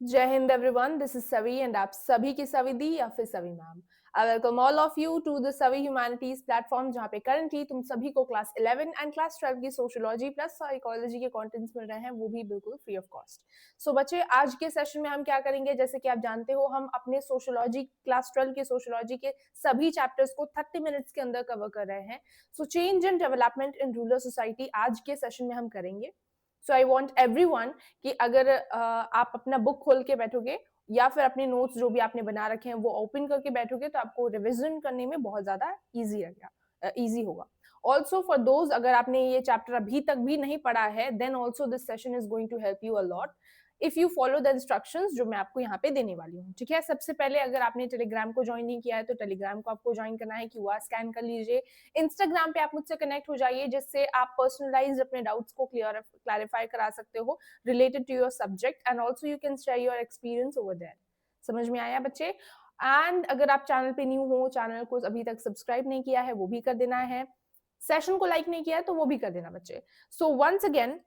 जय हिंद everyone, this is Savi and आप सभी की सवी दी या फिर Savi ma'am. I welcome all of you to the Savi humanities platform, जहाँ पे करंटली तुम सभी को क्लास 11 एंड क्लास 12 की सोशियोलॉजी प्लस साइकोलॉजी के कंटेंट्स मिल रहे हैं, वो भी बिल्कुल फ्री ऑफ कॉस्ट। सो बच्चे, आज के सेशन में हम क्या करेंगे, जैसे कि आप जानते हो हम अपने सोशियोलॉजी क्लास 12 के सोशियोलॉजी के सभी चैप्टर्स को 30 मिनट्स के अंदर कवर कर रहे हैं। So change and development in rural society आज के सेशन में हम करेंगे। सो आई वॉन्ट एवरीवन कि अगर आप अपना बुक खोल के बैठोगे या फिर अपने नोट्स जो भी आपने बना रखे हैं वो ओपन करके बैठोगे, तो आपको रिविजन करने में बहुत ज्यादा इजी रहेगा, इजी होगा। ऑल्सो फॉर दोज, अगर आपने ये चैप्टर अभी तक भी नहीं पढ़ा है, then also this session is going to help you a lot if you follow the instructions जो मैं आपको यहाँ पे देने वाली हूँ। ठीक है, सबसे पहले अगर आपने टेलीग्राम को ज्वाइन नहीं किया है तो टेलीग्राम को आपको ज्वाइन करना है, क्यूआर स्कैन कर लीजिए। इंस्टाग्राम पे आप मुझसे कनेक्ट हो जाइए, जिससे आप पर्सनलाइज अपने डाउट्स को क्लैरिफाई करा सकते हो related to your subject, and also you can share your experience over there. समझ में आया बच्चे? एंड अगर आप चैनल पे न्यू हो, चैनल को अभी तक सब्सक्राइब नहीं किया है, वो भी कर देना है। सेशन को लाइक नहीं किया है तो वो भी कर देना बच्चे। सो वंस अगेन,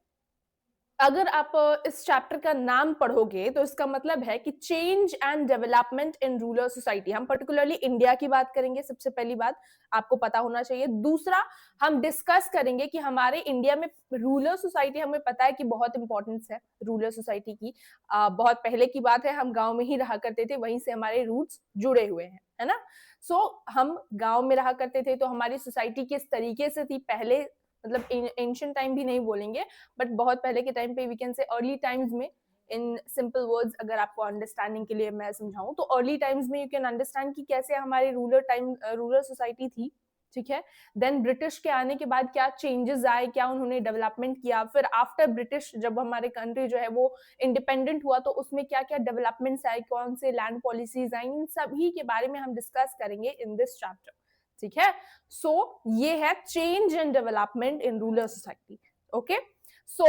अगर आप इस चैप्टर का नाम पढ़ोगे तो इसका मतलब है कि change and development in rural society. हम पर्टिकुलरली इंडिया की बात करेंगे, सबसे पहली बात आपको पता होना चाहिए। दूसरा, हम डिस्कस करेंगे कि हमारे इंडिया में रूरल सोसाइटी, हमें पता है कि बहुत इंपॉर्टेंस है रूरल सोसाइटी की। बहुत पहले की बात है, हम गांव में ही रहा करते थे, वहीं से हमारे रूट्स जुड़े हुए हैं, है ना। सो हम गांव में रहा करते थे, तो हमारी सोसाइटी किस तरीके से थी पहले, मतलब एंशियंट टाइम भी नहीं बोलेंगे, बट बहुत पहले के टाइम पे, we can say early times में। इन सिंपल वर्ड्स अगर आपको अंडरस्टैंडिंग के लिए मैं समझाऊं, तो अर्ली टाइम्स में यू कैन अंडरस्टैंड कि कैसे हमारे रूरल सोसाइटी थी। ठीक है, देन ब्रिटिश के आने के बाद क्या चेंजेस आए, क्या उन्होंने डेवलपमेंट किया, फिर आफ्टर ब्रिटिश जब हमारे कंट्री जो है वो इंडिपेंडेंट हुआ, तो उसमें क्या क्या डेवलपमेंट्स आए, कौन से लैंड पॉलिसीज आई, इन सभी के बारे में हम डिस्कस करेंगे इन दिस चैप्टर। ठीक है, सो ये है change and development in rural society. Okay, so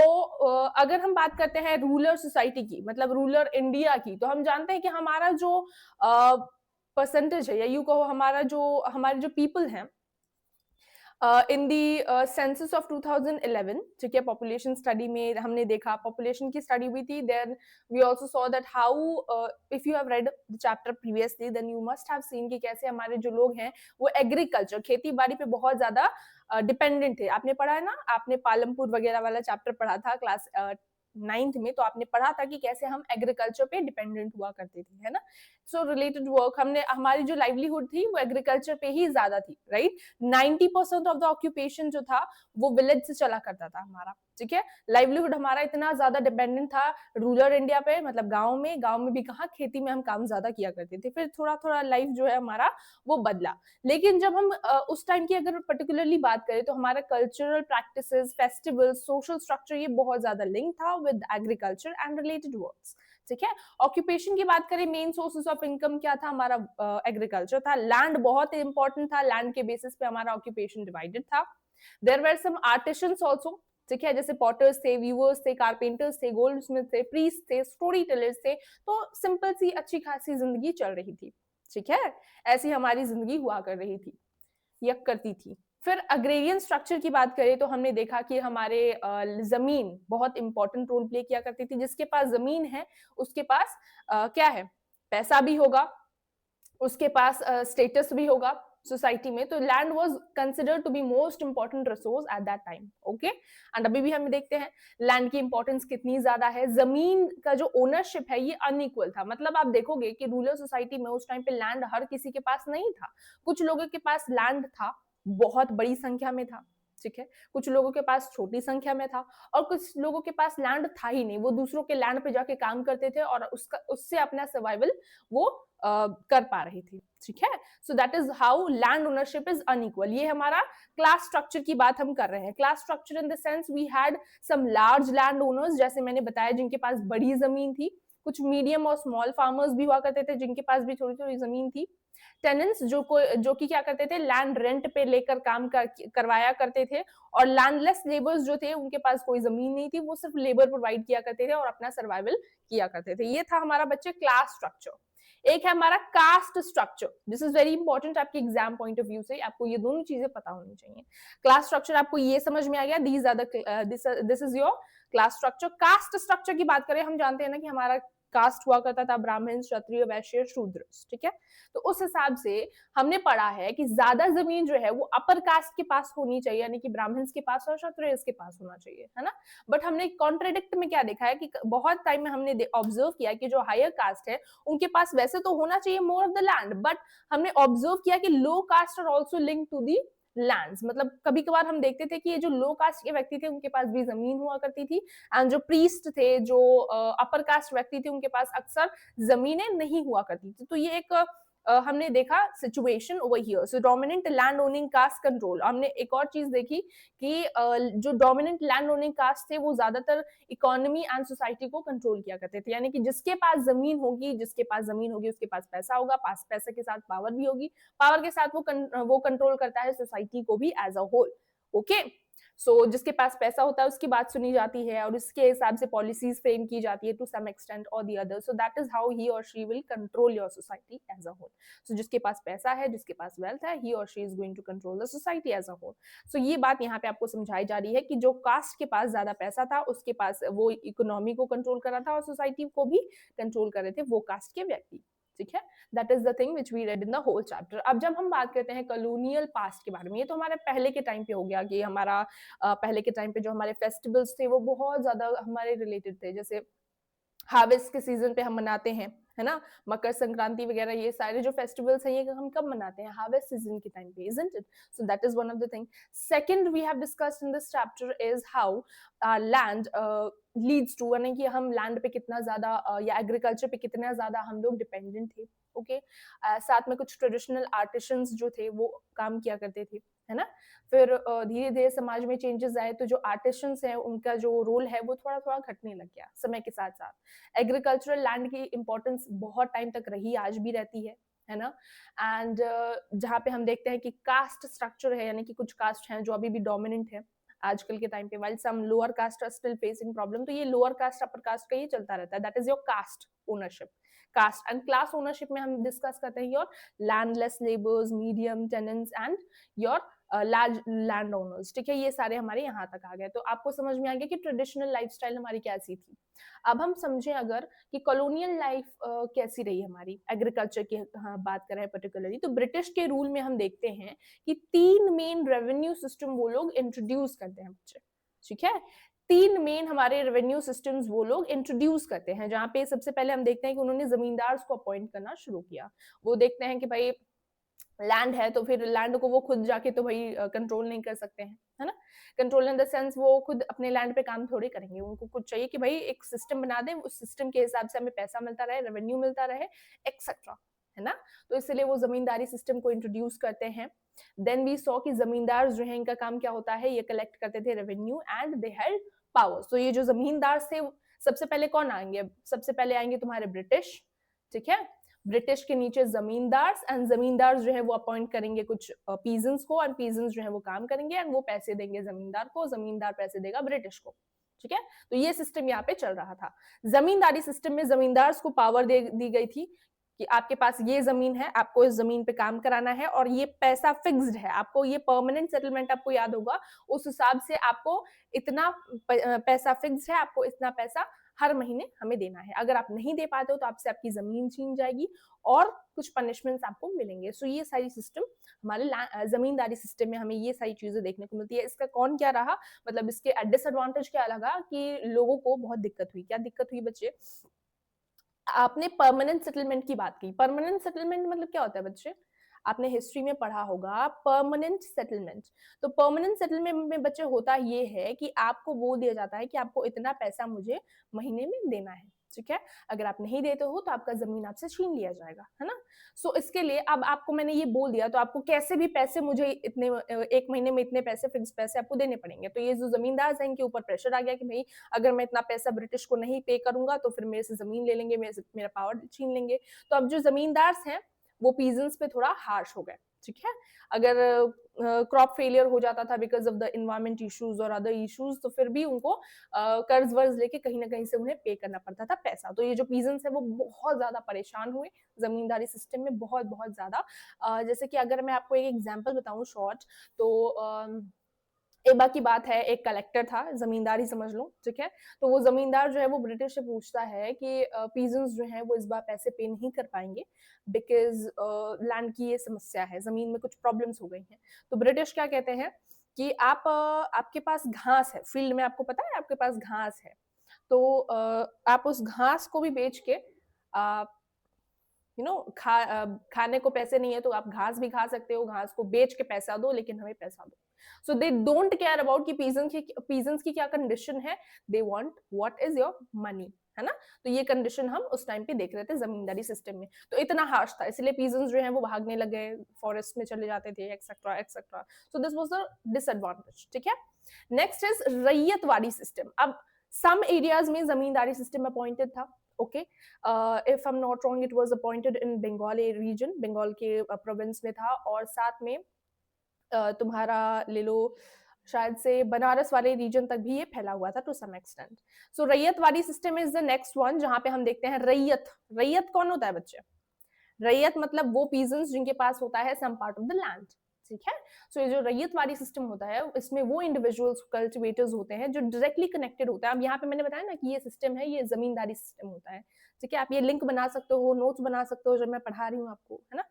अगर हम बात करते हैं रूरल सोसाइटी की, मतलब रूरल इंडिया की, तो हम जानते हैं कि हमारा जो परसेंटेज है, या यू कहो हमारे जो पीपल हैं इन दी सेंसस ऑफ 2011, ठीक है, पॉपुलेशन स्टडी में हमने देखा, पॉपुलेशन की स्टडी हुई थी। Then we also saw that how, if you have read the chapter previously, then you must have seen कि कैसे हमारे जो लोग हैं वो एग्रीकल्चर, खेती बाड़ी पे बहुत ज्यादा डिपेंडेंट थे। आपने पढ़ा है ना, आपने पालमपुर वगैरह वाला चैप्टर पढ़ा था क्लास 9th में, तो आपने पढ़ा था कि कैसे हम एग्रीकल्चर पे डिपेंडेंट हुआ करते थे, है ना। सो रिलेटेड वर्क, हमने हमारी जो लाइवलीहुड थी वो एग्रीकल्चर पे ही ज्यादा थी, राइट। 90% ऑफ द ऑक्यूपेशन जो था वो विलेज से चला करता था हमारा। ठीक है, लाइवलीहुड हमारा इतना ज्यादा डिपेंडेंट था रूरल इंडिया पे, मतलब गांव में भी कहाँ, खेती में हम काम ज्यादा किया करते थे। फिर थोड़ा थोड़ा लाइफ जो है हमारा वो बदला। लेकिन जब हम उस टाइम की अगर पर्टिकुलरली बात करें, तो हमारा cultural practices, festival, social structure, ये बहुत ज्यादा लिंक था with agriculture and related works. ठीक है, ऑक्यूपेशन की बात करें, मेन सोर्सेस ऑफ इनकम क्या था हमारा, एग्रीकल्चर था। लैंड बहुत इंपॉर्टेंट था, लैंड के बेसिस पे हमारा ऑक्यूपेशन डिवाइडेड था। There were some artisans also, ठीक है, जैसे पॉटर्स थे, वीवर्स थे, कारपेंटर्स थे, गोल्ड स्मिथ थे, प्रीस्ट थे, स्टोरी टेलर्स थे। तो सिंपल सी अच्छी खासी जिंदगी चल रही थी। ठीक है, ऐसी हमारी जिंदगी हुआ कर रही थी या करती थी। फिर अग्रेरियन स्ट्रक्चर की बात करें, तो हमने देखा कि हमारे जमीन बहुत इंपॉर्टेंट रोल प्ले किया करती थी। जिसके पास जमीन है उसके पास क्या है, पैसा भी होगा, उसके पास स्टेटस भी होगा सोसाइटी में। तो land was considered to be most important resource at that time. Okay, and अभी भी हम देखते हैं लैंड की इंपॉर्टेंस कितनी ज्यादा है। जमीन का जो ओनरशिप है ये अनइक्वल था, मतलब आप देखोगे कि रूरल सोसाइटी में उस टाइम पे लैंड हर किसी के पास नहीं था। कुछ लोगों के पास लैंड था, बहुत बड़ी संख्या में था। ठीक है, कुछ लोगों के पास छोटी संख्या में था, और कुछ लोगों के पास लैंड था ही नहीं, वो दूसरों के लैंड पे जाके काम करते थे और उससे अपना सर्वाइवल वो कर पा रही थी। ठीक है, so that is how land ownership is unequal. ये हमारा क्लास स्ट्रक्चर की बात हम कर रहे हैं। Class structure in the sense we had some large land owners, जैसे मैंने बताया, जिनके पास बड़ी जमीन थी। कुछ मीडियम और स्मॉल फार्मर्स भी हुआ करते थे, जिनके पास भी थोड़ी थोड़ी जमीन थी। टेनेंट्स जो कि क्या करते थे, लैंड रेंट पे लेकर करवाया करते थे। और लैंडलेस लेबर्स जो थे, उनके पास कोई जमीन नहीं थी, वो सिर्फ लेबर प्रोवाइड किया करते थे और अपना सर्वाइवल किया करते थे। ये था हमारा बच्चे क्लास स्ट्रक्चर। एक है हमारा caste structure. This is very important, आपके एग्जाम पॉइंट ऑफ व्यू से आपको ये दोनों चीजें पता होनी चाहिए। क्लास स्ट्रक्चर आपको ये समझ में आ गया, this is your class structure. Caste structure की बात करें, हम जानते हैं ना कि हमारा कास्ट हुआ करता था, ब्राह्मण, क्षत्रिय, वैश्य, शूद्र, ठीक है। तो उस हिसाब से हमने पढ़ा है कि ज्यादा जमीन जो है वो अपर कास्ट के पास होनी चाहिए, यानी कि ब्राह्मण्स के पास और क्षत्रिय के पास होना चाहिए, है ना। बट हमने कॉन्ट्रेडिक्ट में क्या देखा है कि बहुत टाइम में हमने ऑब्जर्व किया कि जो हायर कास्ट है उनके पास वैसे तो होना चाहिए more of the land, but हमने ऑब्जर्व किया कि low caste are also link to the lands. मतलब कभी कभार हम देखते थे कि ये जो लो कास्ट के व्यक्ति थे उनके पास भी जमीन हुआ करती थी, एंड जो प्रीस्ट थे, जो अपर कास्ट व्यक्ति थे, उनके पास अक्सर जमीनें नहीं हुआ करती थी। तो ये एक हमने देखा situation over here. So dominant land owning caste control. हमने एक और चीज देखी कि जो डोमिनेंट लैंड ओनिंग कास्ट थे वो ज्यादातर इकोनॉमी एंड सोसाइटी को कंट्रोल किया करते थे, यानी कि जिसके पास जमीन होगी, जिसके पास जमीन होगी उसके पास पैसा होगा, पास पैसे के साथ पावर भी होगी, पावर के साथ वो कंट्रोल करता है सोसाइटी को भी एज अ होल। ओके, सो जिसके पास पैसा होता है उसकी बात सुनी जाती है और उसके हिसाब से पॉलिसीज फ्रेम की जाती है टू सम एक्सटेंट और the other. So that is how he और she will control your society as a whole. So जिसके पास पैसा है, जिसके पास वेल्थ है, ही और she is going to control the society as a whole. So ये बात यहाँ पे आपको समझाई जा रही है कि जो कास्ट के पास ज्यादा पैसा था उसके पास वो इकोनॉमी को कंट्रोल कर रहा था और सोसाइटी को भी कंट्रोल कर रहे थे वो कास्ट के व्यक्ति, ठीक है। That is the thing which we read in the whole chapter. अब जब हम बात करते हैं कॉलोनियल पास्ट के बारे में, ये तो हमारे पहले के टाइम पे हो गया कि हमारा पहले के टाइम पे जो हमारे फेस्टिवल्स थे वो बहुत ज्यादा हमारे रिलेटेड थे, जैसे हार्वेस्ट के सीजन पे हम मनाते हैं, है ना, मकर संक्रांति वगैरह, ये सारे जो फेस्टिवल्स हैं ये हम कब मनाते हैं, हार्वेस्ट सीजन के टाइम पे, isn't it? So that is one of the thing. Second we have discussed in this chapter is how land leads to, यानी कि हम लैंड पे कितना ज्यादा या एग्रीकल्चर पे कितना ज्यादा हम लोग डिपेंडेंट थे। ओके, साथ में कुछ ट्रेडिशनल आर्टिशंस जो थे वो काम किया करते थे, है ना। फिर धीरे धीरे समाज में चेंजेस आए तो जो आर्टिशंस हैं उनका जो रोल है वो थोड़ा थोड़ा घटने लग गया समय के साथ साथ। एग्रीकल्चरल लैंड की इंपॉर्टेंस बहुत टाइम तक रही, आज भी रहती है ना। एंड जहाँ पे हम देखते हैं कि कास्ट स्ट्रक्चर है, यानी कि कुछ कास्ट हैं जो अभी भी डोमिनेंट है आजकल के टाइम पे, while some lower caste are still facing problem. तो ये लोअर कास्ट अपर कास्ट का ये चलता रहता है, that is your caste ownership. Caste and class ownership में हम डिस्कस करते हैं your landless labours, medium tenants and your large land owners, ठीक है। ये सारे हमारे यहाँ तक आ गए, तो आपको समझ में आ गया कि ट्रेडिशनल लाइफस्टाइल हमारी कैसी थी। अब हम समझें अगर कि कॉलोनियल लाइफ कैसी रही हमारी, एग्रीकल्चर की बात करें पर्टिकुलरली, तो ब्रिटिश के रूल में हम देखते हैं कि 3 मेन रेवेन्यू सिस्टम वो लोग इंट्रोड्यूस करते हैं बच्चे, ठीक है। 3 मेन हमारे रेवेन्यू सिस्टम्स वो लोग इंट्रोड्यूस करते हैं, जहाँ पे सबसे पहले हम देखते हैं कि उन्होंने जमींदार को अपॉइंट करना शुरू किया। वो देखते हैं कि भाई लैंड है तो फिर लैंड को वो खुद जाके तो भाई कंट्रोल नहीं कर सकते हैं, है ना। कंट्रोल इन द सेंस वो खुद अपने लैंड पे काम थोड़ी करेंगे, उनको कुछ चाहिए कि भाई एक सिस्टम बना दें, उस सिस्टम के हिसाब से हमें पैसा मिलता रहे, रेवेन्यू मिलता रहे, एक्सेट्रा, है ना। तो इसलिए वो जमींदारी सिस्टम को इंट्रोड्यूस करते हैं। देन वी सॉ कि जमींदार जो है इनका काम क्या होता है, ये कलेक्ट करते थे revenue and they held power. तो ये जो जमींदार थे सबसे पहले कौन आएंगे, सबसे पहले आएंगे तुम्हारे ब्रिटिश, ठीक है। ब्रिटिश के नीचे जमींदार, एंड जमींदार जो है वो अपॉइंट करेंगे कुछ पीजेंट्स को, एंड पीजेंट्स जो है वो काम करेंगे एंड वो पैसे देंगे जमींदार को, जमींदार पैसे देगा ब्रिटिश को, ठीक है। तो ये सिस्टम यहाँ पे चल रहा था। जमींदारी सिस्टम में जमींदार को पावर दे दी गई थी कि आपके पास ये जमीन है, आपको इस जमीन पे काम कराना है और ये पैसा फिक्स्ड है, आपको ये परमानेंट सेटलमेंट, आपको याद होगा उस हिसाब से आपको इतना पैसा फिक्स्ड है, आपको इतना पैसा हर महीने हमें देना है। अगर आप नहीं दे पाते हो तो आपसे आपकी जमीन छीन जाएगी और कुछ पनिशमेंट्स आपको मिलेंगे। सो ये सारी सिस्टम हमारे जमींदारी सिस्टम में हमें ये सारी चीजें देखने को मिलती है। इसका कौन क्या रहा, मतलब इसके डिसएडवांटेज क्या लगा कि लोगों को बहुत दिक्कत हुई। क्या दिक्कत हुई बच्चे, आपने परमानेंट सेटलमेंट की बात की। परमानेंट सेटलमेंट मतलब क्या होता है बच्चे, आपने हिस्ट्री में पढ़ा होगा परमानेंट सेटलमेंट। तो परमानेंट सेटलमेंट में बच्चे होता ये है कि आपको वो दिया जाता है कि आपको इतना पैसा मुझे महीने में देना है, ठीक है। अगर आप नहीं देते हो तो आपका जमीन आपसे छीन लिया जाएगा, है ना। सो इसके लिए अब आपको मैंने ये बोल दिया तो आपको कैसे भी पैसे मुझे इतने एक महीने में इतने पैसे फिक्स पैसे आपको देने पड़ेंगे। तो ये जो जमींदार है इनके ऊपर प्रेशर आ गया कि भाई अगर मैं इतना पैसा ब्रिटिश को नहीं पे करूंगा तो फिर मेरे से जमीन ले लेंगे, मेरे से मेरा पावर छीन लेंगे। तो अब जो जमींदार हैं वो पीजेंट्स पे थोड़ा हार्श हो गए, ठीक है। अगर क्रॉप फेलियर हो जाता था because of the environment issues और अदर इश्यूज तो फिर भी उनको कर्ज वर्ज लेके कहीं ना कहीं से उन्हें पे करना पड़ता था पैसा। तो ये जो पीजेंट्स है वो बहुत ज्यादा परेशान हुए जमींदारी सिस्टम में, बहुत बहुत ज्यादा। जैसे कि अगर मैं आपको एक एग्जांपल बताऊं शॉर्ट, तो एक बात की बात है, एक कलेक्टर था, जमींदार ही समझ लो, ठीक है। तो वो जमींदार जो है वो ब्रिटिश से पूछता है कि पीजेंट्स जो हैं वो इस बार पैसे पे नहीं कर पाएंगे बिकॉज लैंड की ये समस्या है, जमीन में कुछ प्रॉब्लम्स हो गई हैं। तो ब्रिटिश क्या कहते हैं कि आपके पास घास है फील्ड में, आपको पता है आपके पास घास है, तो आप उस घास को भी बेच के खाने को पैसे नहीं है तो आप घास भी खा सकते हो, घास को बेच के पैसा दो, लेकिन हमें पैसा दो। सो दे डोंट केयर अबाउट कि पीजेंट्स की क्या कंडीशन है, they want what is your money, है ना। तो ये कंडीशन हम उस टाइम पे देख रहे थे जमींदारी सिस्टम में। तो इतना हार्श था, इसलिए पीजेंट्स जो है वो भागने लगे, फॉरेस्ट में चले जाते थे, etcetera etcetera. So this was the disadvantage, ठीक है। Next is Ryotwari system. अब सम एरियाज में जमींदारी सिस्टम अपॉइंटेड था, okay. If I am not wrong it was appointed in Bengal region, Bengal के प्रोविंस में था, और साथ में तुम्हारा ले लो शायद से बनारस वाले रीजन तक भी ये फैला हुआ था to some extent. So Ryotwari system is the next one, जहां पे हम देखते हैं रैयत। रैयत कौन होता है बच्चे? रैयत मतलब वो पीजेंट्स जिनके पास होता है some part of the land, ठीक है। सो ये जो रैयतवाड़ी सिस्टम होता है इसमें वो इंडिविजुअल्स कल्टिवेटर्स होते हैं जो डायरेक्टली कनेक्टेड होता है। अब यहाँ पे मैंने बताया ना कि ये सिस्टम है, ये जमींदारी सिस्टम होता है, ठीक है। आप ये लिंक बना सकते हो, नोट्स बना सकते हो जब मैं पढ़ा रही हूँ आपको, है ना।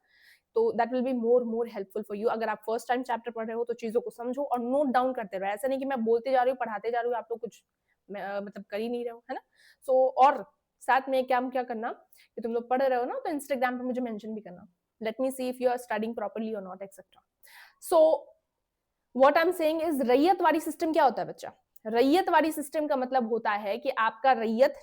तो that will be more helpful for you. अगर आप फर्स्ट टाइम चैप्टर पढ़ रहे हो तो चीजों को समझो और नोट डाउन करते रहो। ऐसा नहीं कि मैं बोलते जा रही हूँ पढ़ाते जा रही हूँ, आप लोग कुछ मतलब कर ही नहीं रहे हो, है ना। सो और साथ में क्या करना कि तुम लोग पढ़ रहे हो ना तो इंस्टाग्राम पे मुझे मेंशन भी करना, let me see if you are studying properly और not etcetera. So what I am saying is Ryotwari system क्या होता है बच्चा? रैयतवाड़ी सिस्टम का मतलब होता है कि आपका रैयत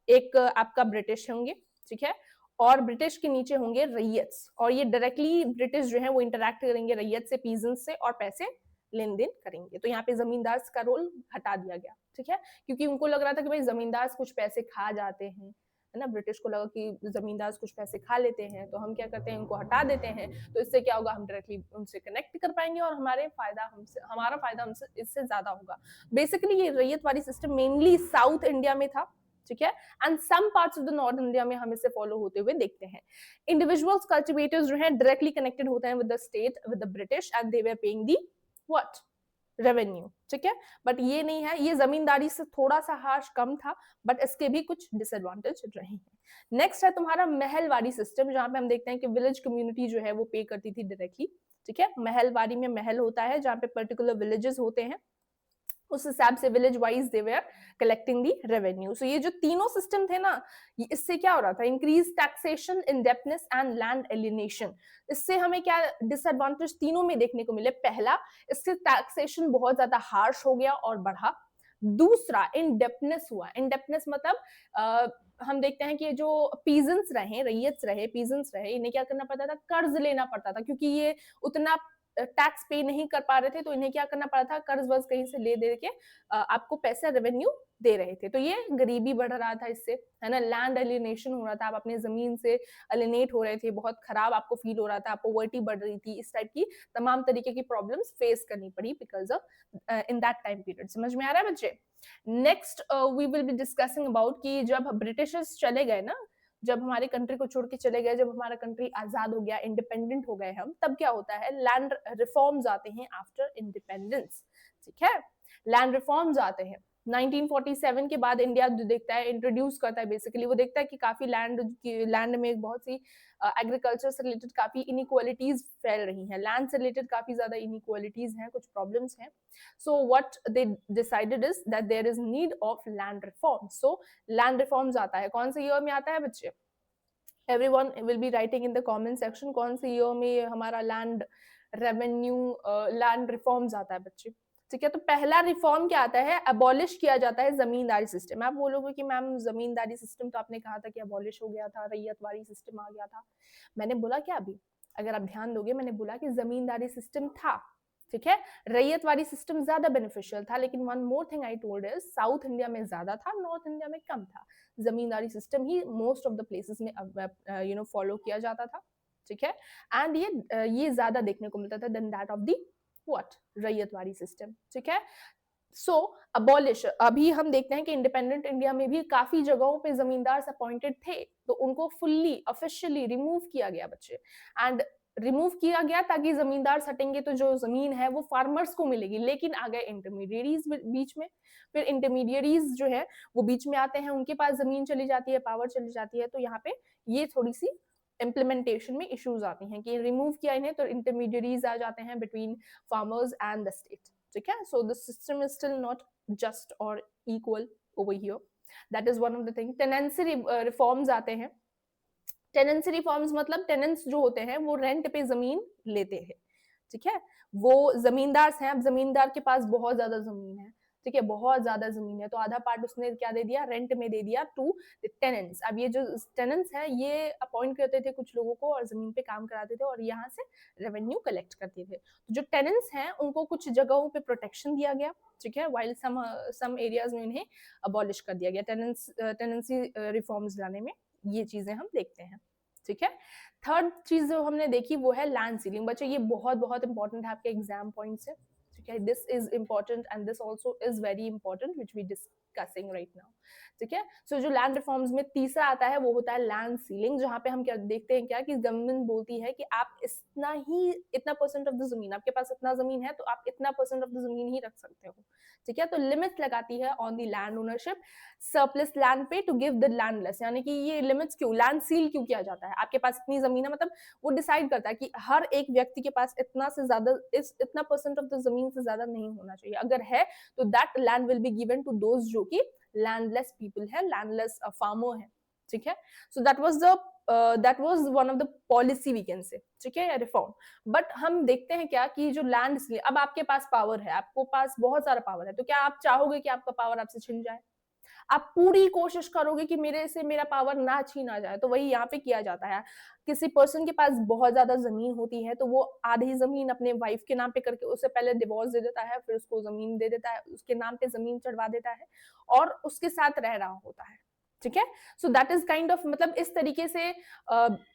एक आपका ब्रिटिश होंगे, ठीक है, और ब्रिटिश के नीचे होंगे रैयत्स, और ये डायरेक्टली ब्रिटिश जो है वो इंटरैक्ट करेंगे रैयत से, पीजेंट्स से, और पैसे लेन देन करेंगे। तो यहाँ पे जमींदार का रोल हटा दिया गया, ठीक है, क्योंकि उनको लग रहा था कि भाई जमींदार कुछ पैसे खा जाते हैं, है ना। ब्रिटिश को लगा कि जमींदार कुछ पैसे खा लेते हैं, तो हम क्या करते हैं उनको हटा देते हैं, तो इससे क्या होगा, हम डायरेक्टली उनसे कनेक्ट कर पाएंगे और हमारा फायदा हमसे इससे ज्यादा होगा। बेसिकली ये Ryotwari system mainly south India में था, ठीक है, and some parts of the north India में हम इसे फॉलो होते हुए देखते हैं। इंडिविजुअल्स कल्टिवेटर्स जो हैं डायरेक्टली कनेक्टेड होते हैं with the state, with the British, and they were paying the what, revenue, ठीक है। बट ये नहीं है, ये जमींदारी से थोड़ा सा हार्श कम था, बट इसके भी कुछ डिसएडवांटेज रहे हैं। नेक्स्ट है तुम्हारा महलवाड़ी सिस्टम, जहां पे हम देखते हैं कि विलेज कम्युनिटी जो है वो पे करती थी डायरेक्टली, ठीक है। महलवाड़ी में महल होता है जहां पे पर्टिकुलर विलेजेस होते हैं, उस हिसाब से village wise they were collecting the revenue. So ये जो तीनों सिस्टम थे ना, इससे क्या हो रहा था, increase taxation, indebtedness and land alienation. इससे हमें क्या डिसएडवांटेज तीनों में देखने को मिले? पहला, इससे टैक्सेशन बहुत ज्यादा हार्श हो गया और बढ़ा। दूसरा, इंडेप्टनेस हुआ। इंडेप्टनेस मतलब हम देखते हैं कि जो पीजेंट्स रहे, रैयत्स रहे, पीजेंट्स रहे, इन्हें क्या करना पड़ता था, कर्ज लेना पड़ता था, क्योंकि ये उतना टैक्स पे नहीं कर पा रहे थे, तो इन्हें क्या करना पड़ा था, कर्ज वर्ज कहीं से ले दे के आपको पैसा रेवेन्यू दे रहे थे। तो ये गरीबी बढ़ रहा था इससे, है ना। लैंड एलिनेशन हो रहा था, आप अपने जमीन से एलिनेट हो रहे थे, बहुत खराब आपको फील हो रहा था, पॉवर्टी बढ़ रही थी, इस टाइप की तमाम तरीके की प्रॉब्लम्स फेस करनी पड़ी because of in that time period. समझ में आ रहा है बच्चे? Next we will be discussing about कि जब ब्रिटिशर्स चले गए ना, जब हमारे कंट्री को छोड़ के चले गए, जब हमारा कंट्री आजाद हो गया, इंडिपेंडेंट हो गए हम, तब क्या होता है, लैंड रिफॉर्म्स आते हैं आफ्टर इंडिपेंडेंस, ठीक है। लैंड रिफॉर्म्स आते हैं 1947 के बाद। इंडिया जो देखता है, इंट्रोड्यूस करता है, बेसिकली वो देखता है कि काफी लैंड में बहुत सी एग्रीकल्चर से रिलेटेड काफी इनइक्वालिटीज फैल रही हैं, लैंड से रिलेटेड काफी ज्यादा इनइक्वालिटीज हैं, कुछ प्रॉब्लम्स हैं। So what they decided is that there is need of land reform. So land reforms आता है, कौन से ईयर में आता है बच्चे? Everyone will be writing in the comment section कौन से ईयर में हमारा लैंड रेवेन्यू लैंड रिफॉर्म्स आता है बच्चे, ठीक है। तो पहला रिफॉर्म क्या आता है, अबॉलिश किया जाता है जमींदारी सिस्टम। आप बोलोगे कि मैम जमींदारी सिस्टम तो आपने कहा था कि अबॉलिश हो गया था, रैयतवाड़ी सिस्टम आ गया था। मैंने बोला क्या अभी, अगर आप ध्यान दोगे, मैंने बोला कि जमींदारी सिस्टम था, ठीक है, रैयतवाड़ी सिस्टम ज्यादा बेनिफिशियल था। लेकिन one more thing I told is, south India में ज्यादा था, नॉर्थ इंडिया में कम था। जमींदारी सिस्टम ही मोस्ट ऑफ द प्लेसेस में फॉलो किया जाता था, ठीक है। एंड ये ज्यादा देखने को मिलता था then that of the what, Ryotwari system, ठीक है। सो अबॉलिश, अभी हम देखते हैं कि इंडिपेंडेंट इंडिया में भी काफी जगहों पे जमींदार अपॉइंटेड थे, तो उनको फुल्ली ऑफिशियली रिमूव किया गया बच्चे। एंड रिमूव किया गया ताकि जमींदार सटेंगे तो जो जमीन है वो फार्मर्स को मिलेगी, लेकिन आ गए इंटरमीडिएरीज बीच में। फिर इंटरमीडिएरीज जो है वो बीच में आते हैं, उनके पास जमीन चली जाती है, पावर चली जाती है, तो यहाँ पे ये थोड़ी सी इम्प्लीमेंटेशन में इश्यूज आती हैं कि रिमूव किया इन्हें तो इंटरमीडिएरीज आ जाते हैं between farmers and the state, ठीक है। So the system is still not just और equal over here, that is one of the thing. Tenancy reforms आते हैं। टेनेंसी रिफॉर्म्स मतलब टेनेंट्स जो होते हैं वो रेंट पे जमीन लेते हैं, ठीक है। वो जमींदार हैं, अब जमींदार के पास बहुत ज्यादा जमीन है, ठीक है, बहुत ज्यादा जमीन है, तो आधा पार्ट उसने क्या दे दिया, रेंट में दे दिया टू द टेनेंट्स। अब ये जो टेनेंट्स हैं ये अपॉइंट करते थे कुछ लोगों को और जमीन पे काम कराते थे और यहाँ से रेवेन्यू कलेक्ट करते थे। तो जो टेनेंट्स हैं उनको कुछ जगहों पे प्रोटेक्शन दिया गया, ठीक है, वाइल सम एरियाज में इन्हें अबॉलिश कर दिया गया। टेनेंसी रिफॉर्म्स लाने में ये चीजें हम देखते हैं, ठीक है। थर्ड चीज जो हमने देखी वो है लैंड सीलिंग। बच्चे ये बहुत बहुत इंपॉर्टेंट है आपके एग्जाम पॉइंट से, ठीक है। This is important and this also is very important which we discussing right now, ठीक है। सो जो लैंड रिफॉर्म्स में तीसरा आता है वो होता है लैंड सीलिंग, जहां पे हम क्या देखते हैं, क्या कि गवर्नमेंट बोलती है कि आप इतना परसेंट ऑफ द जमीन, आपके पास इतना जमीन है तो आप इतना परसेंट ऑफ द जमीन ही रख सकते हो, ठीक है। तो लिमिट्स लगाती है on the land ownership surplus land पे टू गिव द लैंडलेस, यानी कि ये लिमिट्स क्यों, लैंड सील क्यों किया जाता है, आपके पास इतनी जमीन है, मतलब वो डिसाइड करता है कि हर एक व्यक्ति के पास इतना से ज्यादा इतना परसेंट ऑफ द जमीन से ज्यादा नहीं होना चाहिए, अगर है तो that land will be given to those जो कि लैंडलेस पीपल है, लैंडलेस फार्मर है, ठीक है। So that was one of the policy we can say, ठीक है, या रिफॉर्म। बट हम देखते हैं क्या कि जो लैंड, अब आपके पास पावर है, आपको पास बहुत सारा पावर है, तो क्या आप चाहोगे कि आपका पावर आपसे छिन जाए? आप पूरी कोशिश करोगे कि मेरे से मेरा पावर ना छीना जाए, तो वही यहाँ पे किया जाता है। किसी पर्सन के पास बहुत ज्यादा जमीन होती है तो वो आधी जमीन अपने वाइफ के नाम पे करके उससे पहले डिवोर्स दे देता है, फिर उसको जमीन दे देता है, उसके नाम पे जमीन चढ़वा देता है और उसके साथ रह रहा होता है, ठीक है। So that is kind of, मतलब इस तरीके से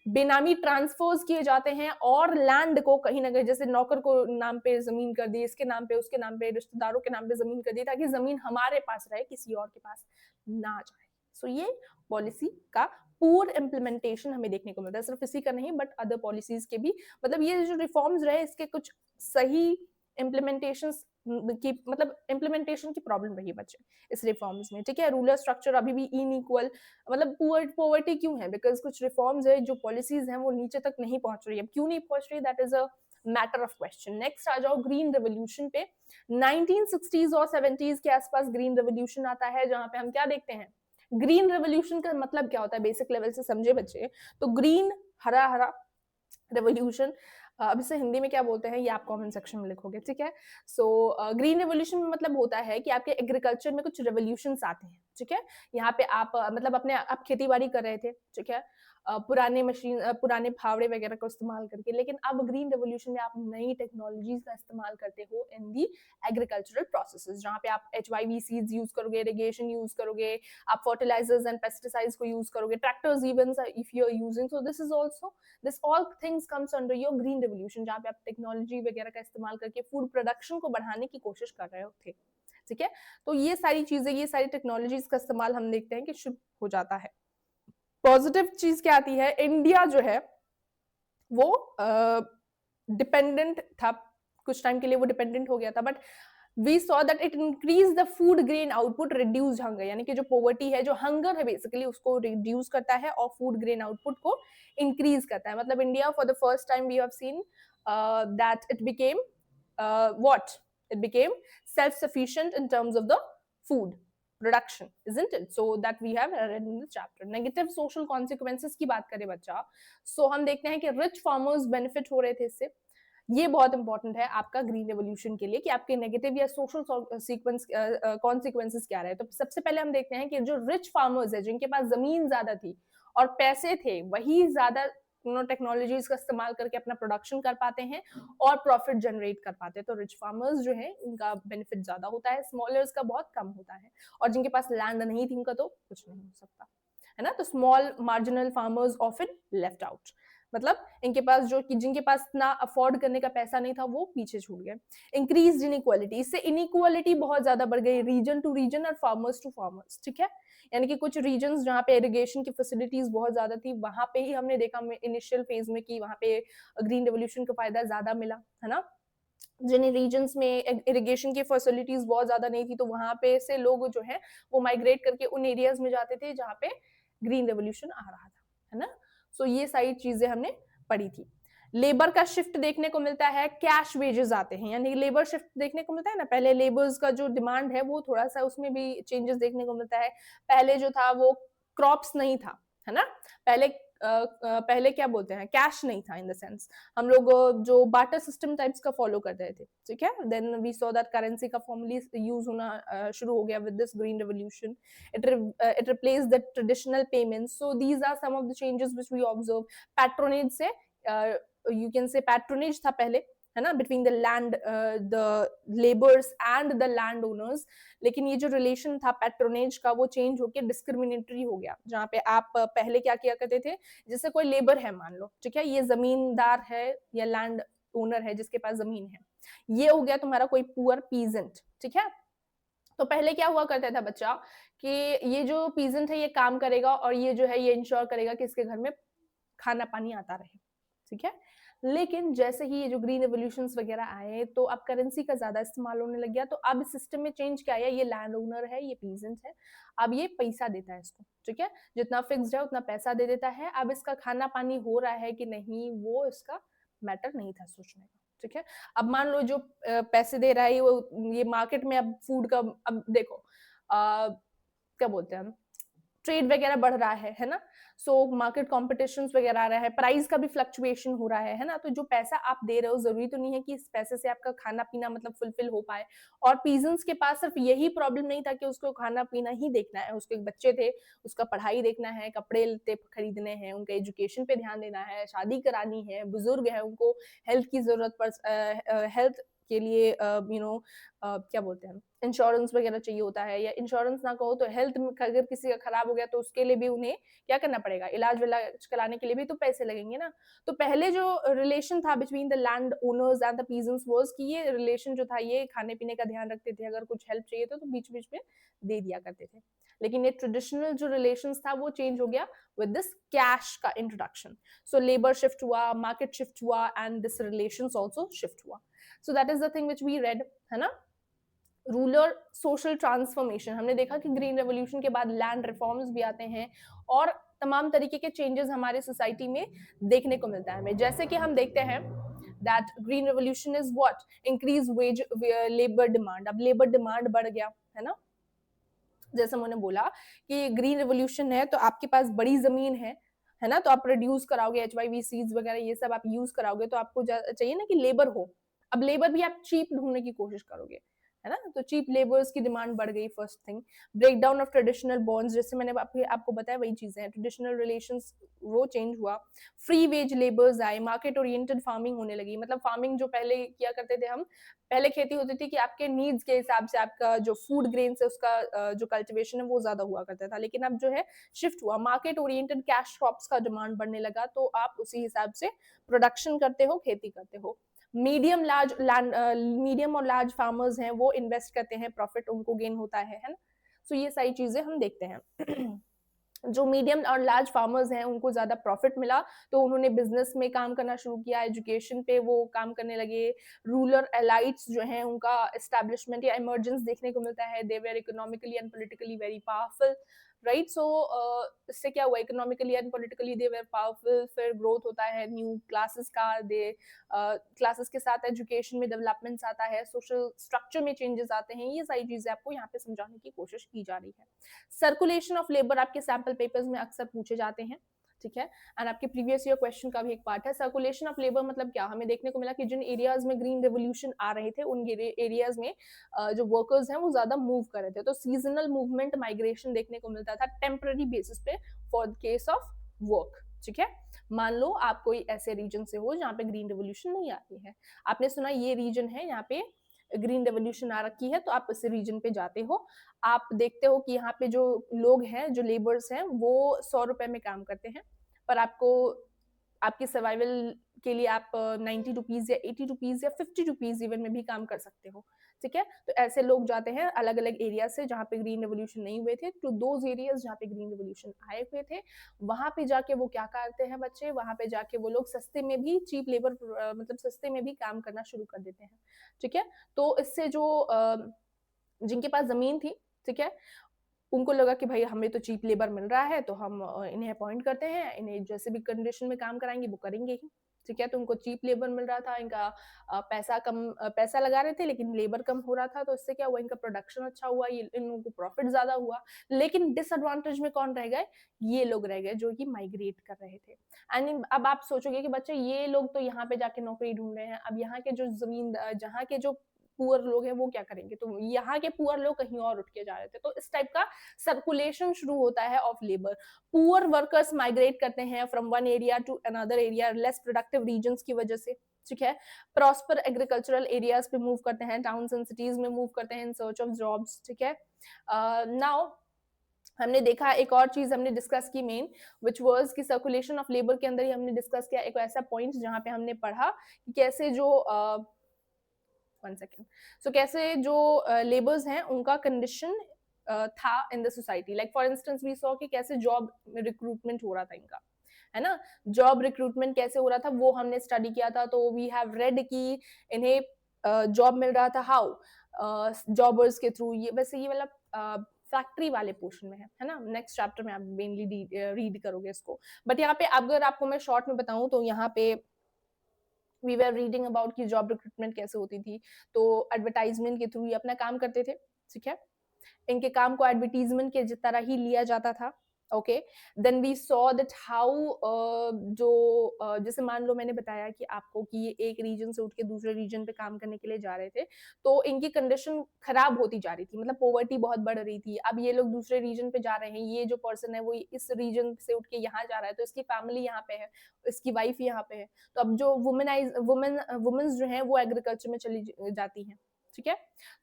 बेनामी ट्रांसफर्स किए जाते हैं और लैंड को कहीं ना कहीं, जैसे नौकर को नाम पे जमीन कर दी, इसके नाम पे, उसके नाम पे, रिश्तेदारों के नाम पे जमीन कर दी, ताकि जमीन हमारे पास रहे, किसी और के पास ना जाए। सो ये पॉलिसी का पूर्ण इम्प्लीमेंटेशन हमें देखने को मिलता है, सिर्फ इसी का नहीं बट अदर पॉलिसीज के भी, मतलब ये जो रिफॉर्म्स रहे इसके कुछ सही इम्प्लीमेंटेशन की, मतलब इम्प्लीमेंटेशन की प्रॉब्लम रही बच्चे इस रिफॉर्म्स में, ठीक है। रूरल स्ट्रक्चर अभी भी इनइक्वल, मतलब पॉवर्टी क्यों है, बिकॉज कुछ रिफॉर्म्स है, जो पॉलिसीज हैं वो नीचे तक नहीं पहुंच रही है, क्यों नहीं पहुंच रही, that is a matter of question. Next आ जाओ ग्रीन रेवोल्यूशन पे। 1960s और 70s के आसपास ग्रीन रेवोल्यूशन आता है, जहां पे हम क्या देखते हैं, ग्रीन रेवोल्यूशन का मतलब क्या होता है बेसिक लेवल से समझे बच्चे, तो ग्रीन हरा हरा रेवोल्यूशन, अब इसे हिंदी में क्या बोलते हैं ये आप कमेंट सेक्शन में लिखोगे, ठीक है। सो ग्रीन रेवोल्यूशन में मतलब होता है कि आपके एग्रीकल्चर में कुछ रेवोल्यूशंस आते हैं, ठीक है। यहाँ पे आप मतलब आप खेती बाड़ी कर रहे थे, ठीक है, पुराने फावड़े वगैरह का इस्तेमाल करके, लेकिन अब ग्रीन रेवोल्यूशन में आप नई टेक्नोलॉजीज का इस्तेमाल करते हो इन दी एग्रीकल्चरल प्रोसेसेस, जहाँ पे आप HYV सीड्स यूज करोगे, इरिगेशन यूज करोगे, आप फर्टिलाइजर्स एंड पेस्टिसाइड्स को यूज करोगे, tractors even if you are using, so this all things comes under your green revolution, जहाँ पे आप टेक्नोलॉजी वगैरह का इस्तेमाल करके फूड प्रोडक्शन को बढ़ाने की कोशिश कर रहे थे, ठीक है। तो ये सारी चीजें, ये सारी टेक्नोलॉजीज का इस्तेमाल हम देखते हैं कि शुरू हो जाता है। पॉजिटिव चीज क्या आती है, इंडिया जो है वो डिपेंडेंट था, कुछ टाइम के लिए वो डिपेंडेंट हो गया था, but we saw that it increase the food grain output, reduce hunger, यानी कि जो पॉवर्टी है, जो हंगर है बेसिकली उसको रिड्यूस करता है और फूड ग्रेन आउटपुट को इंक्रीज करता है। मतलब India for the first time we have seen that it became what it became self-sufficient in terms of the food production, isn't it? So that we have read in the chapter. Negative social consequences की बात करें बच्चा, so हम देखते हैं कि rich farmers benefit हो रहे थे इससे। ये बहुत इंपॉर्टेंट है आपका ग्रीन रेवोल्यूशन के लिए कि आपके नेगेटिव या सोशल सीक्वेंस कॉन्सिक्वेंसेस क्या रहे। तो सबसे पहले हम देखते हैं कि जो रिच फार्मर्स है, जिनके पास जमीन ज्यादा थी और पैसे थे, वही ज्यादा टेक्नोलॉजीज का इस्तेमाल करके अपना प्रोडक्शन कर पाते हैं और प्रॉफिट जनरेट कर पाते हैं। तो रिच फार्मर्स जो है उनका बेनिफिट ज्यादा होता है, स्मॉलर्स का बहुत कम होता है, और जिनके पास लैंड नहीं थी उनका तो कुछ नहीं हो सकता, है ना। तो small marginal farmers often left out. मतलब इनके पास जो कि जिनके पास इतना अफोर्ड करने का पैसा नहीं था वो पीछे छूट गए। इंक्रीज इनइक्वालिटी, इससे इनइक्वालिटी बहुत ज्यादा बढ़ गई रीजन टू रीजन और फार्मर्स टू फार्मर्स, ठीक है। यानी कि कुछ रीजन्स जहाँ पे इरिगेशन की फैसिलिटीज बहुत ज्यादा थी वहां पे ही हमने देखा इनिशियल फेज में कि वहां पे ग्रीन रेवोल्यूशन का फायदा ज्यादा मिला, है ना। जिन रीजन्स में इरिगेशन की फैसिलिटीज बहुत ज्यादा नहीं थी तो वहां पे से लोग जो है वो माइग्रेट करके उन एरियाज में जाते थे जहाँ पे ग्रीन रेवोल्यूशन आ रहा था, है ना। सो ये सारी चीजें हमने पढ़ी थी। लेबर का शिफ्ट देखने को मिलता है, कैश वेजेस आते हैं, यानी लेबर शिफ्ट देखने को मिलता है ना। पहले लेबर्स का जो डिमांड है वो थोड़ा सा उसमें भी चेंजेस देखने को मिलता है। पहले जो था वो क्रॉप्स नहीं था, है ना। पहले पहले क्या बोलते हैं, कैश नहीं था इन द सेंस। हम लोग जो बार्टर सिस्टम टाइप्स का फॉलो कर रहे थे, ठीक है। Then we saw that currency का फॉर्मली यूज होना शुरू हो गया with this green revolution. It replace the traditional payments. So these are some of the changes which we observe. Patronage से यू कैन से पैट्रोनेज था पहले, है ना, between the land the labours and the land owners. लेकिन ये जो relation था patronage का वो चेंज होकर डिस्क्रिमिनेटरी हो गया, जहाँ पे आप पहले क्या किया करते थे, जैसे कोई लेबर है मान लो, ठीक है, ये जमींदार है या लैंड ओनर है जिसके पास जमीन है, ये हो गया तुम्हारा कोई पुअर पीजेंट, ठीक है। तो पहले क्या हुआ करता था बच्चा कि ये जो पीजेंट है ये काम करेगा और ये जो है ये इंश्योर करेगा कि इसके घर में खाना पानी आता रहे, ठीक है। लेकिन जैसे ही ये जो ग्रीन रेवोल्यूशंस वगैरह आए तो अब करेंसी का ज्यादा इस्तेमाल होने लग गया। तो अब इस सिस्टम में चेंज क्या आया, ये लैंड ओनर है, ये पीजेंट है, अब ये पैसा देता है इसको, ठीक है। जितना फिक्स्ड है उतना पैसा दे देता है। अब इसका खाना पानी हो रहा है कि नहीं वो इसका मैटर नहीं था सोचने का, ठीक है। अब मान लो जो पैसे दे रहा है वो ये मार्केट में अब फूड का, अब देखो क्या बोलते हैं हम, ट्रेड वगैरह बढ़ रहा है ना। सो मार्केट कॉम्पिटिशन वगैरह आ रहा है, प्राइस का भी फ्लक्चुएशन हो रहा है ना। तो जो पैसा आप दे रहे हो जरूरी तो नहीं है कि इस पैसे से आपका खाना पीना मतलब फुलफिल हो पाए। और पीजेंट्स के पास सिर्फ यही प्रॉब्लम नहीं था कि उसको खाना पीना ही देखना है, उसके बच्चे थे, उसका पढ़ाई देखना है, कपड़े लत्ते खरीदने हैं, उनके एजुकेशन पे ध्यान देना है, शादी करानी है, बुजुर्ग है उनको हेल्थ की जरूरत पड़ हेल्थ के लिए क्या बोलते हैं इंश्योरेंस वगैरह चाहिए होता है, या इंश्योरेंस ना कहो तो हेल्थ अगर किसी का खराब हो गया तो उसके लिए भी उन्हें क्या करना पड़ेगा, इलाज विलाज कराने के लिए भी तो पैसे लगेंगे ना। तो पहले जो रिलेशन था between the land owners and the peasants was कि ये रिलेशन जो था ये खाने पीने का ध्यान रखते थे, अगर कुछ हेल्प चाहिए तो बीच बीच में दे दिया करते थे। लेकिन ये ट्रेडिशनल जो रिलेशन था वो चेंज हो गया विद दिस कैश का इंट्रोडक्शन। सो लेबर शिफ्ट हुआ, मार्केट शिफ्ट हुआ and this relation also shift हुआ। So that is the thing which we read, है ना। रूरल सोशल ट्रांसफॉर्मेशन, हमने देखा कि ग्रीन रेवोल्यूशन के बाद लैंड रिफॉर्म्स भी आते हैं और तमाम तरीके के चेंजेस हमारे सोसाइटी में देखने को मिलता है हमें। जैसे कि हम देखते हैं that green revolution is what, increase veg labour demand. अब लेबर डिमांड बढ़ गया, है ना। जैसे मैंने बोला कि ग्रीन रेवोल्यूशन है तो आपके पास बड़ी जमीन है ना, तो आप प्रोड्यूस कराओगे HYV सीड्स वगैरह ये सब आप यूज कराओगे तो आपको चाहिए ना कि लेबर हो। अब लेबर भी आप चीप ढूंढने की कोशिश करोगे, है ना। तो चीप लेबर्स की डिमांड बढ़ गई, first thing. Break down of traditional bonds, जैसे मैंने आपको बताया वही चीजें हैं, ट्रेडिशनल रिलेशंस वो चेंज हुआ। फ्री वेज लेबर्स आए, मार्केट ओरिएंटेड फार्मिंग होने लगी। मतलब फार्मिंग जो पहले किया करते थे हम, पहले खेती होती थी कि आपके नीड्स के हिसाब से आपका जो फूड ग्रेन है उसका जो कल्टीवेशन है वो ज्यादा हुआ करता था। लेकिन अब जो है शिफ्ट हुआ, मार्केट ओरिएंटेड कैश क्रॉप्स का डिमांड बढ़ने लगा, तो आप उसी हिसाब से प्रोडक्शन करते हो, खेती करते हो। मीडियम और लार्ज फार्मर्स हैं वो इन्वेस्ट करते हैं, प्रॉफिट उनको गेन होता है ना। सो ये सारी चीजें हम देखते हैं। जो मीडियम और लार्ज फार्मर्स हैं उनको ज्यादा प्रॉफिट मिला तो उन्होंने बिजनेस में काम करना शुरू किया, एजुकेशन पे वो काम करने लगे। रूरल एलाइट्स जो हैं उनका एस्टैब्लिशमेंट या इमर्जेंस देखने को मिलता है। They were economically and politically very powerful, right. So इससे क्या हुआ, economically and politically they were powerful, फिर ग्रोथ होता है न्यू क्लासेस का, दे क्लासेस के साथ एजुकेशन में डेवलपमेंट्स आता है, सोशल स्ट्रक्चर में चेंजेस आते हैं। ये सारी चीजें आपको यहाँ पे समझाने की कोशिश की जा रही है। सर्कुलेशन ऑफ लेबर आपके सैंपल पेपर्स में अक्सर पूछे जाते हैं, ठीक है। एंड आपके प्रीवियस ईयर क्वेश्चन का भी एक पार्ट है। सर्कुलेशन ऑफ लेबर मतलब क्या, हमें देखने को मिला कि जिन एरियाज में ग्रीन रेवोल्यूशन आ रहे थे उन एरियाज में जो वर्कर्स हैं वो ज्यादा मूव कर रहे थे। तो सीजनल मूवमेंट माइग्रेशन देखने को मिलता था टेम्पररी बेसिस पे for the case of work, ठीक है। मान लो आप कोई ऐसे रीजन से हो जहाँ पे ग्रीन रेवोल्यूशन नहीं आती है, आपने सुना ये रीजन है यहाँ पे ग्रीन रेवोल्यूशन आ रखी है, तो आप इस रीजन पे जाते हो, आप देखते हो कि यहाँ पे जो लोग हैं, जो लेबर्स हैं वो 100 रुपए में काम करते हैं, पर आपको आपके सर्वाइवल के लिए आप 90 रुपीज़ या 80 रुपीज़ या 50 रुपीज़ इवन में भी काम कर सकते हो, ठीक है? तो ऐसे लोग जाते हैं अलग-अलग एरिया से जहाँ पे ग्रीन रिवॉल्यूशन नहीं हुए थे, टू दोज़ एरियाज़ जहाँ पे ग्रीन रिवॉल्यूशन आए हुए थे। वहाँ पे जाके वो क्या करते हैं बच्चे, वहाँ पे जाके वो लोग सस्ते में भी चीप लेबर मतलब सस्ते में भी काम करना शुरू कर देते हैं, ठीक है? तो इससे जो जिनके पास ज़मीन थी, ठीक है? उनको लगा कि भाई हमें तो चीप लेबर मिल रहा है तो हम इन्हें अपॉइंट करते हैं, इन्हें जैसे भी कंडीशन में काम कराएँगे वो करेंगे ही, ठीक है? तो उनको चीप लेबर मिल रहा था, इनका पैसा लगा रहे थे लेकिन लेबर कम हो रहा था, तो इससे क्या हुआ इनका प्रोडक्शन अच्छा हुआ, ये इन लोगों को प्रॉफिट ज़्यादा हुआ। लेकिन डिसएडवांटेज में कौन रह गए? ये लोग रह गए जो कि माइग्रेट कर रहे थे। अब आप सोचोगे कि बच्चे ये लोग तो यहाँ पे जाके नौकरी ढूँढ रहे हैं, अब यहाँ के जो जहाँ के जो पुअर लोग हैं वो क्या करेंगे? तो यहाँ के पुअर लोग कहीं और उठ के जा रहे थे। तो इस टाइप का सर्कुलेशन शुरू होता है of labour. Poor workers migrate करते हैं from one area to another area less productive regions की वजह से, ठीक है? प्रॉस्पर एग्रीकल्चरल एरियाज पे मूव करते हैं, टाउन्स एंड सिटीज में मूव करते हैं इन सर्च ऑफ जॉब्स, ठीक है? नाउ हमने देखा एक और चीज हमने डिस्कस की मेन विच वाज कि सर्कुलेशन ऑफ लेबर के अंदर ही हमने डिस्कस किया एक ऐसा पॉइंट जहां पे हमने पढ़ा कि कैसे जो 1 सेकेंड सो कैसे जो लेबर्स हैं उनका कंडीशन था in the society like for instance we saw कि कैसे जॉब रिक्रूटमेंट हो रहा था इनका है ना जॉब रिक्रूटमेंट कैसे हो रहा था वो हमने स्टडी किया था तो वी हैव रेड कि इन्हें जॉब मिल रहा था हाउ जॉबर्स के थ्रू ये वैसे ये वाला फैक्ट्री वाले पोर्शन में है ना नेक्स्ट चैप्टर में आप मेनली रीड करोगे इसको बट यहाँ पे अगर आपको मैं शॉर्ट में बताऊं तो यहाँ पे वी वर रीडिंग अबाउट की जॉब रिक्रूटमेंट कैसे होती थी तो एडवर्टाइजमेंट के थ्रू ये अपना काम करते थे ठीक है इनके काम को एडवर्टीजमेंट के तरह ही लिया जाता था okay then we saw that how जो जैसे मान लो मैंने बताया कि आपको कि ये एक रीजन से उठ के दूसरे रीजन पे काम करने के लिए जा रहे थे तो इनकी कंडीशन खराब होती जा रही थी मतलब पॉवर्टी बहुत बढ़ रही थी अब ये लोग दूसरे रीजन पे जा रहे हैं ये जो पर्सन है वो इस रीजन से उठ के यहाँ जा रहा है तो इसकी फैमिली यहाँ पे है इसकी वाइफ यहाँ पे है तो अब जो वुमेन्स जो है वो एग्रीकल्चर में चली जाती हैं ठीक है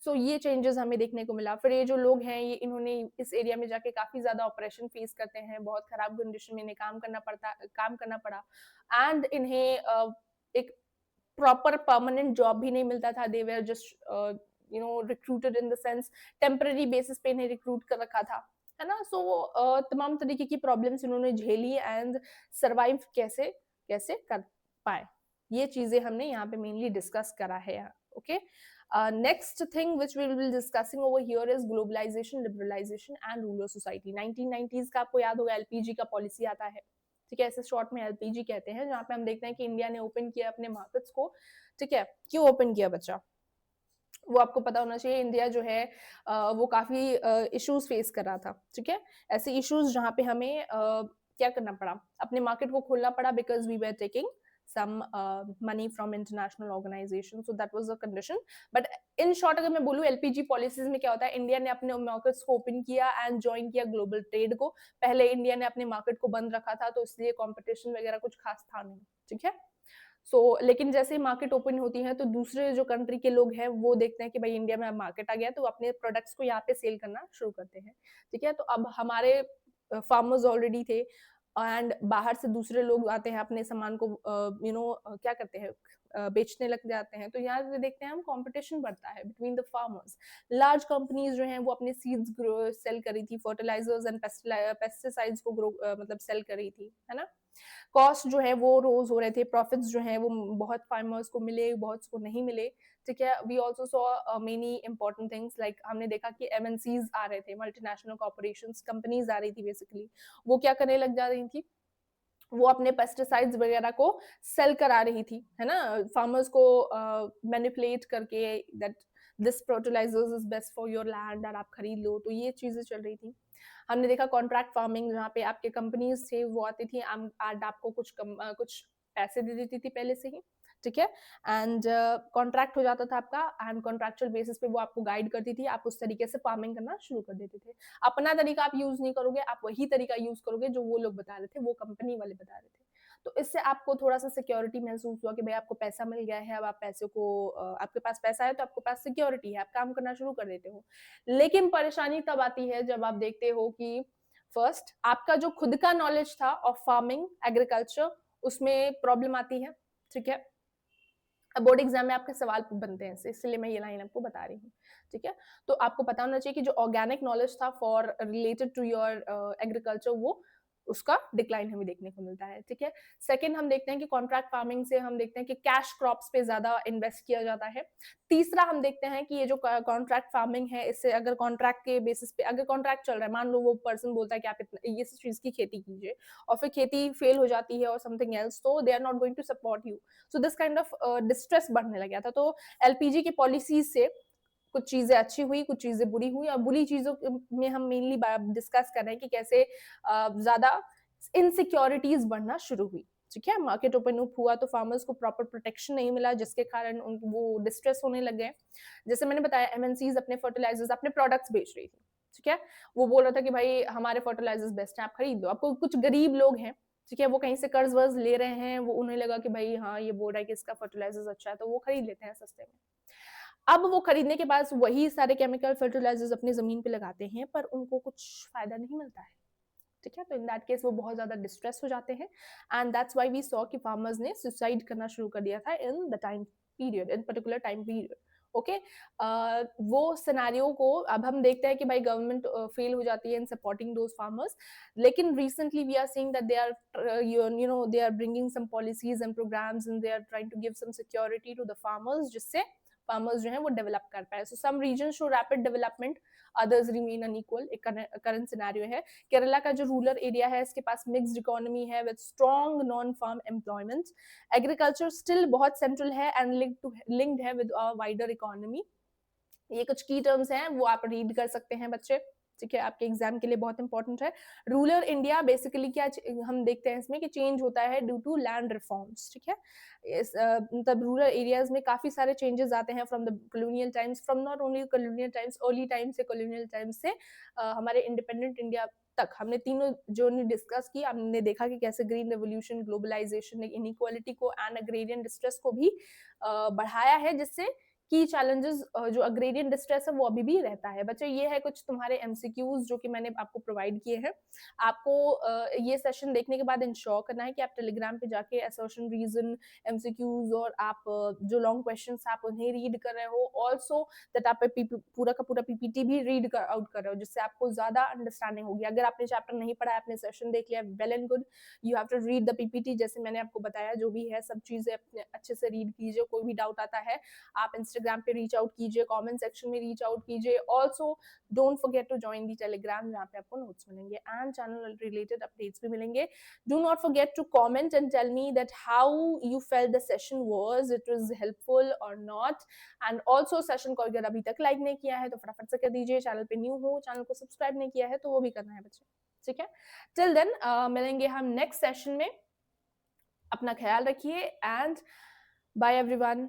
सो ये चेंजेस हमें देखने को मिला फिर ये जो लोग हैं ये इन्होंने इस एरिया में जाके काफी ज्यादा ऑपरेशन फेस करते हैं बहुत खराब कंडीशन में इन्हें काम करना पड़ा एंड इन्हें एक प्रॉपर परमानेंट जॉब भी नहीं मिलता था they were just recruited in the sense temporary basis पे इन्हें रिक्रूट कर रखा था है ना सो तमाम तरीके की प्रॉब्लम्स इन्होंने झेली एंड सरवाइव कैसे कैसे कर पाए ये चीजें हमने यहाँ पे मेनली डिस्कस करा है okay next thing which we will be discussing over here is globalization liberalization and rural society 1990s का आपको याद होगा एलपीजी का पॉलिसी आता है ठीक है ऐसे शॉर्ट में एलपीजी कहते हैं जहाँ पे हम देखते हैं कि इंडिया ने ओपन किया अपने मार्केट्स को ठीक है क्यों ओपन किया बच्चा वो आपको पता होना चाहिए इंडिया जो है वो काफी इश्यूज फेस कर रहा था ठीक है ऐसे इश्यूज जहाँ पे हमें क्या करना पड़ा अपने मार्केट को खोलना पड़ा because we were taking some money from international organization so that was the condition but in short अगर मैं बोलूँ एलपीजी पॉलिसीज में क्या होता है इंडिया ने अपने मार्केट्स को ओपन किया एंड ज्वाइन किया ग्लोबल ट्रेड को पहले इंडिया ने अपने मार्केट को बंद रखा था तो इसलिए कंपटीशन वगैरह कुछ खास था नहीं ठीक है लेकिन जैसे ही मार्केट ओपन होती है तो दूसरे जो कंट्री के लोग हैं वो देखते हैं कि भाई इंडिया में मार्केट आ गया तो अपने प्रोडक्ट्स को यहाँ पे सेल करना शुरू करते हैं ठीक है तो अब हमारे फार्मर्स ऑलरेडी थे एंड बाहर से दूसरे लोग आते हैं अपने सामान को क्या करते हैं बेचने लग जाते हैं तो यहाँ से देखते हैं हम कंपटीशन बढ़ता है between the farmers large companies जो हैं वो अपने सीड्स सेल कर रही थी फर्टिलाइजर्स एंड पेस्टिसाइड्स को मतलब सेल कर रही थी है ना कॉस्ट जो है वो रोज हो रहे थे प्रॉफिट्स जो है वो बहुत फार्मर्स को मिले बहुत को नहीं मिले ठीक है we also saw many important things like हमने देखा कि एमएनसीज आ रहे थे मल्टीनेशनल कॉर्पोरेशंस कंपनीज आ रही थी बेसिकली वो क्या करने लग जा रही थी वो अपने पेस्टिसाइड्स वगैरह को सेल करा रही थी है ना फार्मर्स को मैनिपुलेट करके that this fertilisers is best for your land और आप खरीद लो तो ये चीजें चल रही थी हमने देखा कॉन्ट्रैक्ट फार्मिंग जहाँ पे आपके कंपनीज थे वो आती थी आपको कुछ पैसे दे देती थी पहले से ही ठीक है एंड कॉन्ट्रैक्ट हो जाता था आपका एंड कॉन्ट्रैक्चुअल बेसिस पे वो आपको गाइड करती थी आप उस तरीके से फार्मिंग करना शुरू कर देते थे अपना तरीका आप यूज नहीं करोगे आप वही तरीका यूज करोगे जो वो लोग बता रहे थे वो कंपनी वाले बता रहे थे तो इससे आपको थोड़ा सा सिक्योरिटी महसूस हुआ कि भाई आपको पैसा मिल गया है अब आप पैसे को आपके पास पैसा है तो आपके पास सिक्योरिटी है आप काम करना शुरू कर देते हो लेकिन परेशानी तब आती है जब आप देखते हो कि फर्स्ट आपका जो खुद का नॉलेज था ऑफ फार्मिंग एग्रीकल्चर उसमें प्रॉब्लम आती है, ठीक है। बोर्ड एग्जाम में आपके सवाल बनते हैं, इसलिए मैं ये लाइन आपको बता रही हूँ, ठीक है। तो आपको पता होना चाहिए कि जो ऑर्गेनिक नॉलेज था for related to your agriculture, वो उसका डिक्लाइन हमें देखने को मिलता है, ठीक है। सेकंड हम देखते हैं कि कॉन्ट्रैक्ट फार्मिंग से हम देखते हैं कि कैश क्रॉप्स पे ज्यादा इन्वेस्ट किया जाता है। तीसरा हम देखते हैं कि ये जो कॉन्ट्रैक्ट फार्मिंग है, इससे अगर कॉन्ट्रैक्ट के बेसिस पे अगर कॉन्ट्रैक्ट चल रहा है, मान लो वो पर्सन बोलता है कि आप इस चीज की खेती कीजिए और फिर खेती फेल हो जाती है और समथिंग एल्स, तो they are not going to support you. So this kind of distress बढ़ने लग गया था। तो एलपीजी की पॉलिसीज से कुछ चीजें अच्छी हुई, कुछ चीजें बुरी हुई, और बुरी चीजों में हम मेनली डिस्कस कर रहे हैं कि कैसे ज्यादा इनसिक्योरिटीज बढ़ना शुरू हुई, ठीक है। मार्केट ओपन अप हुआ तो फार्मर्स को प्रॉपर प्रोटेक्शन नहीं मिला, जिसके कारण वो डिस्ट्रेस होने लग गए। जैसे मैंने बताया, एमएनसीज अपने फर्टिलाइजर्स, अपने प्रोडक्ट्स बेच रही थी, ठीक है। वो बोल रहा था कि भाई हमारे फर्टिलाइजर्स बेस्ट हैं, आप खरीद लो। आपको कुछ गरीब लोग हैं, ठीक है, वो कहीं से कर्ज वर्ज ले रहे हैं, वो उन्हें लगा कि भाई हाँ ये बोल रहा है कि इसका फर्टिलाइजर्स अच्छा है, तो वो खरीद लेते हैं सस्ते में। अब वो खरीदने के बाद वही सारे केमिकल फर्टिलाइजर्स अपनी जमीन पे लगाते हैं, पर उनको कुछ फायदा नहीं मिलता है, ठीक है। तो इन दैट केस वो बहुत ज्यादा डिस्ट्रेस हो जाते हैं, and that's why we saw कि फार्मर्स ने सुसाइड करना शुरू कर दिया था in the time period, in particular time period, okay. वो सिनेरियो को अब हम देखते हैं कि भाई गवर्नमेंट फेल हो जाती है इन सपोर्टिंग दोज फार्मर्स, लेकिन recently we are seeing that they are you know they are bringing some policies and programmes and they are trying to give some security to the farmers, जिससे farmers जो है वो develop कर पाए। So some region show rapid development, others remain unequal, एक current scenario है। केरला का जो रूरल एरिया है, इसके पास मिक्स्ड इकोनॉमी है with strong non farm employment. Agriculture still बहुत सेंट्रल है एंड लिंक्ड है विद वाइडर इकोनॉमी। ये कुछ की टर्म्स हैं, वो आप रीड कर सकते हैं बच्चे, ठीक है, आपके एग्जाम के लिए बहुत इंपॉर्टेंट है। रूरल इंडिया बेसिकली क्या हम देखते हैं इसमें कि चेंज होता है ड्यू टू लैंड रिफॉर्म्स, ठीक है। मतलब रूरल एरियाज में काफी सारे चेंजेस आते हैं from the colonial times, from not only colonial times, early time से कॉलोनियल टाइम्स से हमारे इंडिपेंडेंट इंडिया तक। हमने तीनों जर्नी डिस्कस की, हमने देखा कि कैसे ग्रीन रेवोल्यूशन, ग्लोबलाइजेशन ने इनइक्वालिटी को एंड अग्रेरियन डिस्ट्रेस को भी बढ़ाया है, जिससे की चैलेंजेस जो अग्रेरियन डिस्ट्रेस है वो अभी भी रहता है। बच्चे ये है कुछ तुम्हारे एमसीक्यूज जो कि मैंने आपको प्रोवाइड किए हैं। आपको ये सेशन देखने के बाद इंश्योर करना है कि आप टेलीग्राम पे जाके असर्शन, रीजन, एमसीक्यूज और आप जो लॉन्ग क्वेश्चंस आप उन्हें रीड कर रहे हो, ऑल्सो दैट आप पूरा का पूरा पीपीटी भी रीड आउट कर रहे हो, जिससे आपको ज्यादा अंडरस्टैंडिंग होगी। अगर आपने चैप्टर नहीं पढ़ा है, आपने सेशन देख लिया, well and good, you have to read the PPT, जैसे मैंने आपको बताया, जो भी है सब चीजें अपने अच्छे से रीड कीजिए। कोई भी डाउट आता है आप इंस्टाग्राम पे रीच आउट कीजिए, कमेंट सेक्शन में रीच आउट कीजिए। Also don't forget to join the Telegram, जहाँ पे आपको नोट्स मिलेंगे एंड चैनल रिलेटेड अपडेट्स भी मिलेंगे। Do not forget to comment and tell me that how you felt the session was, it was helpful और नॉट। And also session को अगर अभी तक लाइक नहीं किया है तो फटाफट से कर दीजिए। चैनल पे न्यू हो, चैनल को सब्सक्राइब नहीं किया है तो वो भी करना है बच्चे, ठीक है। टिल देन मिलेंगे हम नेक्स्ट सेशन में। अपना ख्याल रखिए एंड बाय एवरीवन।